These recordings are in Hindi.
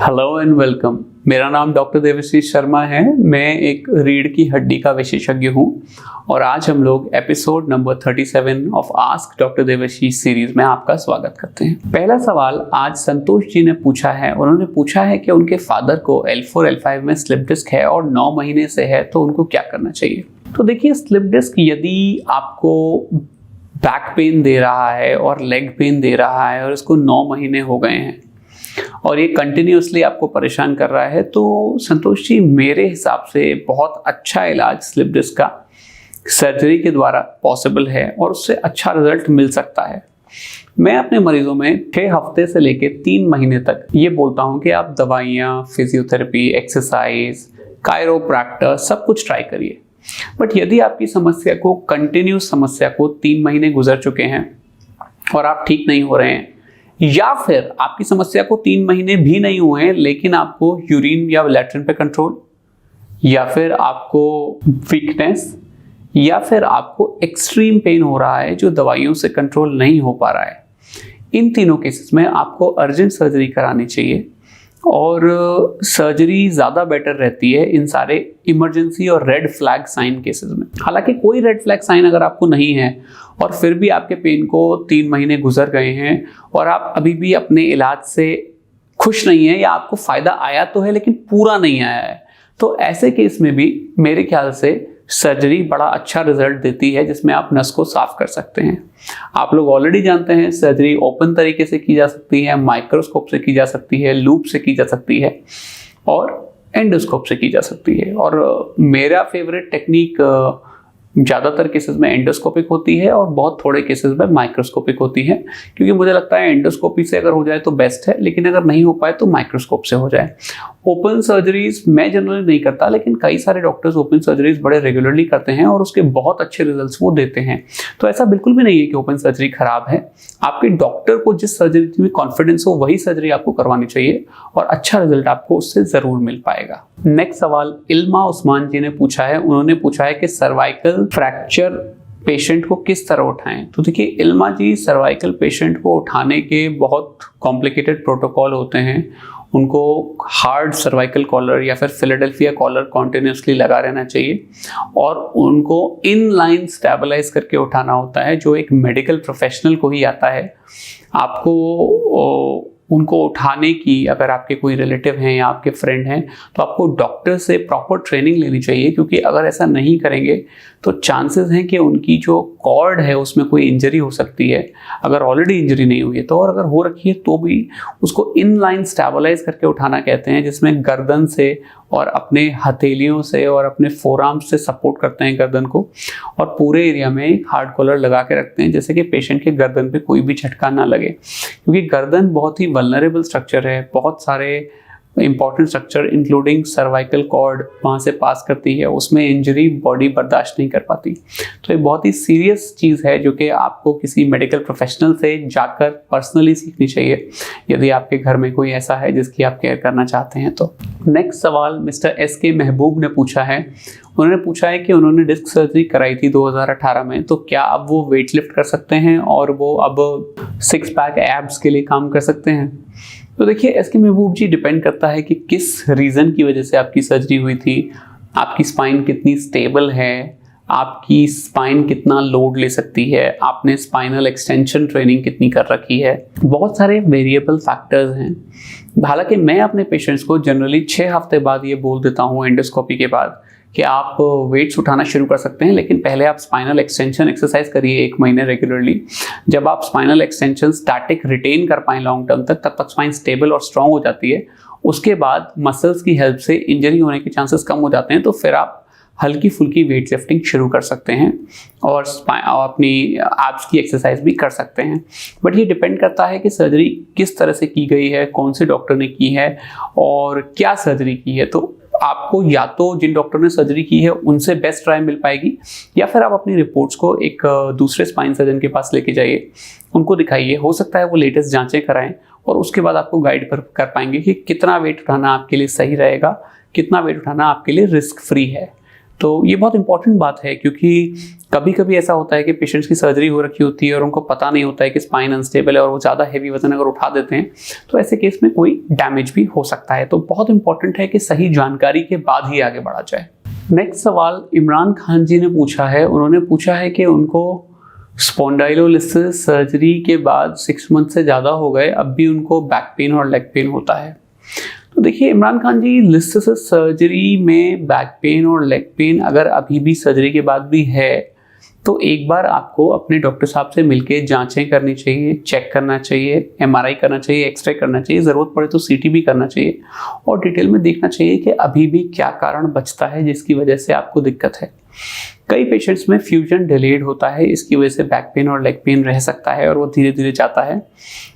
Hello and welcome. मेरा नाम डॉक्टर देवाशीष शर्मा है। मैं एक रीढ़ की हड्डी का विशेषज्ञ हूँ और आज हम लोग episode number 37 of ask doctor Devashish series में आपका स्वागत करते हैं। पहला सवाल आज संतोष जी ने पूछा है। उन्होंने पूछा है कि उनके फादर को L4 L5 में स्लिप डिस्क है और 9 महीने से है, तो उनको क्या करना चाहिए। तो देखिए, स्लिप डिस्क यदि आपको बैक पेन दे रहा है और लेग पेन दे रहा है और इसको 9 महीने हो गए हैं और ये कंटिन्यूसली आपको परेशान कर रहा है, तो संतोष जी मेरे हिसाब से बहुत अच्छा इलाज स्लिप डिस्क का सर्जरी के द्वारा पॉसिबल है और उससे अच्छा रिजल्ट मिल सकता है। मैं अपने मरीजों में 6 हफ्ते से लेकर 3 महीने तक ये बोलता हूँ कि आप दवाइयाँ, फिजियोथेरेपी, एक्सरसाइज, कायरोप्रैक्टर सब कुछ ट्राई करिए। बट यदि आपकी समस्या को कंटिन्यूस समस्या को 3 महीने गुजर चुके हैं और आप ठीक नहीं हो रहे हैं, या फिर आपकी समस्या को 3 महीने भी नहीं हुए हैं लेकिन आपको यूरिन या लैट्रिन पे कंट्रोल, या फिर आपको वीकनेस, या फिर आपको एक्सट्रीम पेन हो रहा है जो दवाइयों से कंट्रोल नहीं हो पा रहा है, इन तीनों केसेस में आपको अर्जेंट सर्जरी करानी चाहिए। और सर्जरी ज़्यादा बेटर रहती है इन सारे इमरजेंसी और रेड फ्लैग साइन केसेस में। हालांकि कोई रेड फ्लैग साइन अगर आपको नहीं है और फिर भी आपके पेन को 3 महीने गुजर गए हैं और आप अभी भी अपने इलाज से खुश नहीं हैं या आपको फ़ायदा आया तो है लेकिन पूरा नहीं आया है, तो ऐसे केस में भी मेरे ख्याल से सर्जरी बड़ा अच्छा रिजल्ट देती है जिसमें आप नस को साफ कर सकते हैं। आप लोग ऑलरेडी जानते हैं सर्जरी ओपन तरीके से की जा सकती है, माइक्रोस्कोप से की जा सकती है, लूप से की जा सकती है और एंडोस्कोप से की जा सकती है। और मेरा फेवरेट टेक्निक ज़्यादातर केसेस में एंडोस्कोपिक होती है और बहुत थोड़े केसेस में माइक्रोस्कोपिक होती है, क्योंकि मुझे लगता है एंडोस्कोपी से अगर हो जाए तो बेस्ट है, लेकिन अगर नहीं हो पाए तो माइक्रोस्कोप से हो जाए। ओपन सर्जरीज मैं जनरली नहीं करता, लेकिन कई सारे डॉक्टर्स ओपन सर्जरीज बड़े रेगुलरली करते हैं और उसके बहुत अच्छे रिजल्ट्स वो देते हैं। तो ऐसा बिल्कुल भी नहीं है कि ओपन सर्जरी खराब है। आपके डॉक्टर को जिस सर्जरी में कॉन्फिडेंस हो वही सर्जरी आपको करवानी चाहिए और अच्छा रिजल्ट आपको उससे ज़रूर मिल पाएगा। नेक्स्ट सवाल इल्मा उस्मान जी ने पूछा है। उन्होंने पूछा है कि सर्वाइकल फ्रैक्चर पेशेंट को किस तरह उठाएं। तो देखिए इल्मा जी, सर्वाइकल पेशेंट को उठाने के बहुत कॉम्प्लिकेटेड प्रोटोकॉल होते हैं। उनको हार्ड सर्वाइकल कॉलर या फिर फिलाडेल्फिया कॉलर कॉन्टिन्यूसली लगा रहना चाहिए और उनको इन लाइन स्टेबलाइज करके उठाना होता है, जो एक मेडिकल प्रोफेशनल को ही आता है। आपको उनको उठाने की, अगर आपके कोई रिलेटिव हैं या आपके फ्रेंड हैं, तो आपको डॉक्टर से प्रॉपर ट्रेनिंग लेनी चाहिए, क्योंकि अगर ऐसा नहीं करेंगे तो चांसेस हैं कि उनकी जो कॉर्ड है उसमें कोई इंजरी हो सकती है। अगर ऑलरेडी इंजरी नहीं हुई है तो, और अगर हो रखी है तो भी उसको इन लाइन स्टेबलाइज करके उठाना कहते हैं, जिसमें गर्दन से और अपने हथेलियों से और अपने फोरआर्म्स से सपोर्ट करते हैं गर्दन को और पूरे एरिया में एक हार्ड कॉलर लगा के रखते हैं, जैसे कि पेशेंट के गर्दन पे कोई भी झटका ना लगे, क्योंकि गर्दन बहुत ही वल्नरेबल स्ट्रक्चर है। बहुत सारे important structure including cervical cord वहाँ से पास करती है, उसमें इंजरी बॉडी बर्दाश्त नहीं कर पाती। तो ये बहुत ही सीरियस चीज़ है जो कि आपको किसी मेडिकल प्रोफेशनल से जाकर पर्सनली सीखनी चाहिए, यदि आपके घर में कोई ऐसा है जिसकी आप केयर करना चाहते हैं तो। नेक्स्ट सवाल मिस्टर SK महबूब ने पूछा है। उन्होंने पूछा है कि उन्होंने डिस्क सर्जरी कराई थी 2018 में, तो क्या अब वो वेट लिफ्ट कर सकते हैं और वो अब 6 पैक एब्स के लिए काम कर सकते हैं। तो देखिए SK महबूब जी, डिपेंड करता है कि किस रीज़न की वजह से आपकी सर्जरी हुई थी, आपकी स्पाइन कितनी स्टेबल है, आपकी स्पाइन कितना लोड ले सकती है, आपने स्पाइनल एक्सटेंशन ट्रेनिंग कितनी कर रखी है। बहुत सारे वेरिएबल फैक्टर्स हैं। हालांकि मैं अपने पेशेंट्स को जनरली 6 हफ्ते बाद ये बोल देता हूँ एंडोस्कोपी के बाद कि आप वेट्स उठाना शुरू कर सकते हैं, लेकिन पहले आप स्पाइनल एक्सटेंशन एक्सरसाइज करिए 1 महीने रेगुलरली। जब आप स्पाइनल एक्सटेंशन स्टैटिक रिटेन कर पाएँ लॉन्ग टर्म तक, तब तक स्पाइन स्टेबल और स्ट्रॉन्ग हो जाती है। उसके बाद मसल्स की हेल्प से इंजरी होने के चांसेस कम हो जाते हैं, तो फिर आप हल्की फुल्की वेट लिफ्टिंग शुरू कर सकते हैं और अपनी एब्स की एक्सरसाइज भी कर सकते हैं। बट ये डिपेंड करता है कि सर्जरी किस तरह से की गई है, कौन से डॉक्टर ने की है और क्या सर्जरी की है। तो आपको या तो जिन डॉक्टर ने सर्जरी की है उनसे बेस्ट राय मिल पाएगी, या फिर आप अपनी रिपोर्ट्स को एक दूसरे स्पाइन सर्जन के पास लेके जाइए, उनको दिखाइए। हो सकता है वो लेटेस्ट जांचें कराएं और उसके बाद आपको गाइड कर पाएंगे कि कितना वेट उठाना आपके लिए सही रहेगा, कितना वेट उठाना आपके लिए रिस्क फ्री है। तो ये बहुत इंपॉर्टेंट बात है, क्योंकि कभी कभी ऐसा होता है कि पेशेंट्स की सर्जरी हो रखी होती है और उनको पता नहीं होता है कि स्पाइन अनस्टेबल है और वो ज़्यादा हैवी वजन अगर उठा देते हैं तो ऐसे केस में कोई डैमेज भी हो सकता है। तो बहुत इंपॉर्टेंट है कि सही जानकारी के बाद ही आगे बढ़ा जाए। नेक्स्ट सवाल इमरान खान जी ने पूछा है। उन्होंने पूछा है कि उनको स्पॉन्डाइलोलिसिस सर्जरी के बाद 6 मंथ से ज़्यादा हो गए, अब भी उनको बैक पेन और लेग पेन होता है। तो देखिए इमरान खान जी, लिस्टिसिस सर्जरी में बैक पेन और लेग पेन अगर अभी भी सर्जरी के बाद भी है तो एक बार आपको अपने डॉक्टर साहब से मिलके जांचें करनी चाहिए, चेक करना चाहिए, एमआरआई करना चाहिए, एक्सरे करना चाहिए, ज़रूरत पड़े तो सीटी भी करना चाहिए और डिटेल में देखना चाहिए कि अभी भी क्या कारण बचता है जिसकी वजह से आपको दिक्कत है। कई पेशेंट्स में फ्यूजन डिलेड होता है, इसकी वजह से बैक पेन और लेग पेन रह सकता है और वो धीरे धीरे जाता है।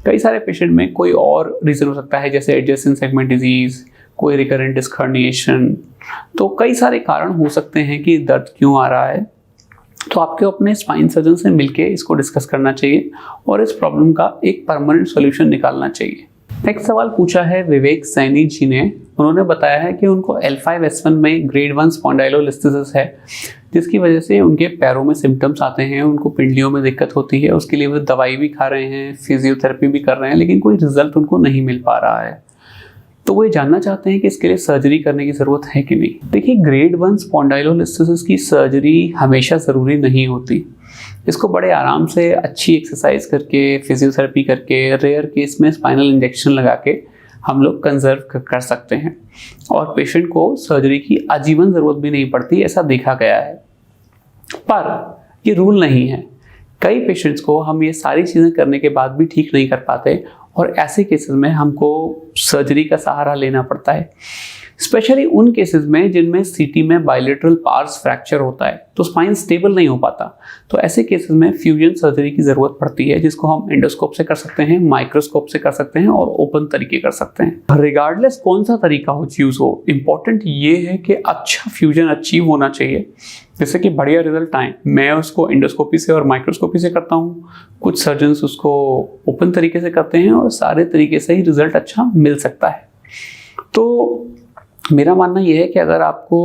कई सारे पेशेंट में कोई और रीज़न हो सकता है जैसे एडजेसेंट सेगमेंट डिजीज़, कोई रिकरेंट डिस्क हर्निएशन। तो कई सारे कारण हो सकते हैं कि दर्द क्यों आ रहा है। तो आपको अपने स्पाइन सर्जन से मिलके इसको डिस्कस करना चाहिए और इस प्रॉब्लम का एक परमानेंट सॉल्यूशन निकालना चाहिए। नेक्स्ट सवाल पूछा है विवेक सैनी जी ने। उन्होंने बताया है कि उनको L5-S1 में ग्रेड 1 स्पॉन्डाइलोलिस्टिसिस है, जिसकी वजह से उनके पैरों में सिम्टम्स आते हैं, उनको पिंडलियों में दिक्कत होती है। उसके लिए वो दवाई भी खा रहे हैं, फिजियोथेरेपी भी कर रहे हैं, लेकिन कोई रिजल्ट उनको नहीं मिल पा रहा है। तो वो ये जानना चाहते हैं कि इसके लिए सर्जरी करने की ज़रूरत है कि नहीं। देखिए ग्रेड 1 स्पॉन्डाइलोलिस्टिसिस की सर्जरी हमेशा ज़रूरी नहीं होती। इसको बड़े आराम से अच्छी एक्सरसाइज करके, फिजियोथेरेपी करके, रेयर केस में स्पाइनल इंजेक्शन लगा के हम लोग कंजर्व कर सकते हैं और पेशेंट को सर्जरी की आजीवन ज़रूरत भी नहीं पड़ती, ऐसा देखा गया है। पर ये रूल नहीं है। कई पेशेंट्स को हम ये सारी चीज़ें करने के बाद भी ठीक नहीं कर पाते और ऐसे केसेस में हमको सर्जरी का सहारा लेना पड़ता है, स्पेशली उन केसेस में जिनमें सीटी में बायलेटरल पार्स फ्रैक्चर होता है तो स्पाइन स्टेबल नहीं हो पाता। तो ऐसे केसेस में फ्यूजन सर्जरी की ज़रूरत पड़ती है, जिसको हम एंडोस्कोप से कर सकते हैं, माइक्रोस्कोप से कर सकते हैं और ओपन तरीके कर सकते हैं। रिगार्डलेस कौन सा तरीका हो यूज़ हो, इम्पॉर्टेंट ये है कि अच्छा फ्यूजन अचीव होना चाहिए, जिससे कि बढ़िया रिजल्ट आए। मैं उसको एंडोस्कोपी से और माइक्रोस्कोपी से करता हूँ, कुछ सर्जन्स उसको ओपन तरीके से करते हैं और सारे तरीके से ही रिजल्ट अच्छा मिल सकता है। तो मेरा मानना यह है कि अगर आपको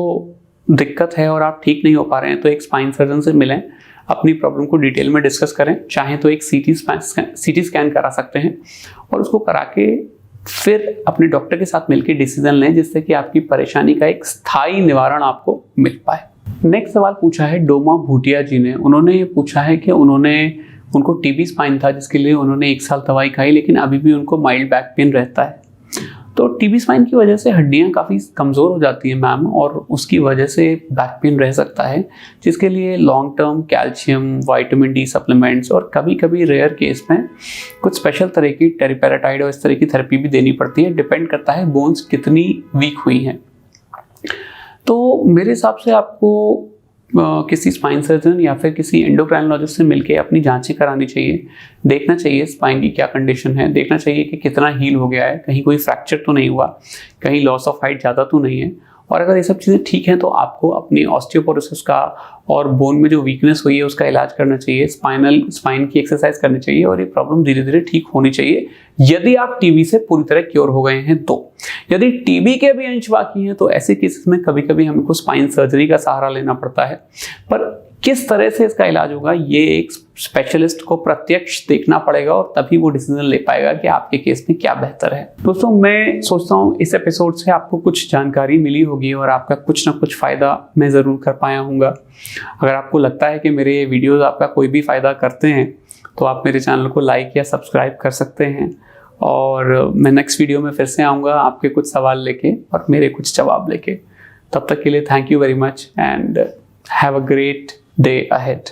दिक्कत है और आप ठीक नहीं हो पा रहे हैं तो एक स्पाइन सर्जन से मिलें, अपनी प्रॉब्लम को डिटेल में डिस्कस करें। चाहें तो एक सीटी स्कैन करा सकते हैं और उसको करा के फिर अपने डॉक्टर के साथ मिलकर डिसीजन लें, जिससे कि आपकी परेशानी का एक स्थायी निवारण आपको मिल पाए। नेक्स्ट सवाल पूछा है डोमा भूटिया जी ने। उन्होंने ये पूछा है कि उनको टीबी स्पाइन था, जिसके लिए उन्होंने 1 साल दवाई खाई, लेकिन अभी भी उनको माइल्ड बैक पेन रहता है। तो टीबी स्पाइन की वजह से हड्डियां काफ़ी कमज़ोर हो जाती हैं मैम, और उसकी वजह से बैक पेन रह सकता है, जिसके लिए long term calcium, vitamin D supplements और कभी कभी रेयर केस में कुछ स्पेशल तरह की टेरिपेराटाइड और इस तरह की थेरेपी भी देनी पड़ती है। डिपेंड करता है बोन्स कितनी वीक हुई हैं। तो मेरे हिसाब से आपको किसी स्पाइन सर्जन या फिर किसी एंडोक्राइनोलॉजिस्ट से मिलके अपनी जांचें करानी चाहिए, देखना चाहिए स्पाइन की क्या कंडीशन है, देखना चाहिए कि कितना हील हो गया है, कहीं कोई फ्रैक्चर तो नहीं हुआ, कहीं लॉस ऑफ हाइट ज़्यादा तो नहीं है। और अगर ये सब चीज़ें ठीक हैं तो आपको अपनी ऑस्टियोपोरोसिस का और बोन में जो वीकनेस हुई है उसका इलाज करना चाहिए, स्पाइन की एक्सरसाइज करनी चाहिए और ये प्रॉब्लम धीरे धीरे ठीक होनी चाहिए, यदि आप टीबी से पूरी तरह क्योर हो गए हैं तो। यदि टीबी के भी अंश बाकी हैं तो ऐसे केसेस में कभी कभी हमको स्पाइन सर्जरी का सहारा लेना पड़ता है। पर किस तरह से इसका इलाज होगा ये एक स्पेशलिस्ट को प्रत्यक्ष देखना पड़ेगा और तभी वो डिसीजन ले पाएगा कि आपके केस में क्या बेहतर है। दोस्तों, मैं सोचता हूँ इस एपिसोड से आपको कुछ जानकारी मिली होगी और आपका कुछ ना कुछ फ़ायदा मैं ज़रूर कर पाया हूँगा। अगर आपको लगता है कि मेरे ये वीडियोज़ आपका कोई भी फ़ायदा करते हैं तो आप मेरे चैनल को लाइक या सब्सक्राइब कर सकते हैं, और मैं नेक्स्ट वीडियो में फिर से आऊँगा आपके कुछ सवाल लेके और मेरे कुछ जवाब लेके। तब तक के लिए thank you very much and have a great day ahead.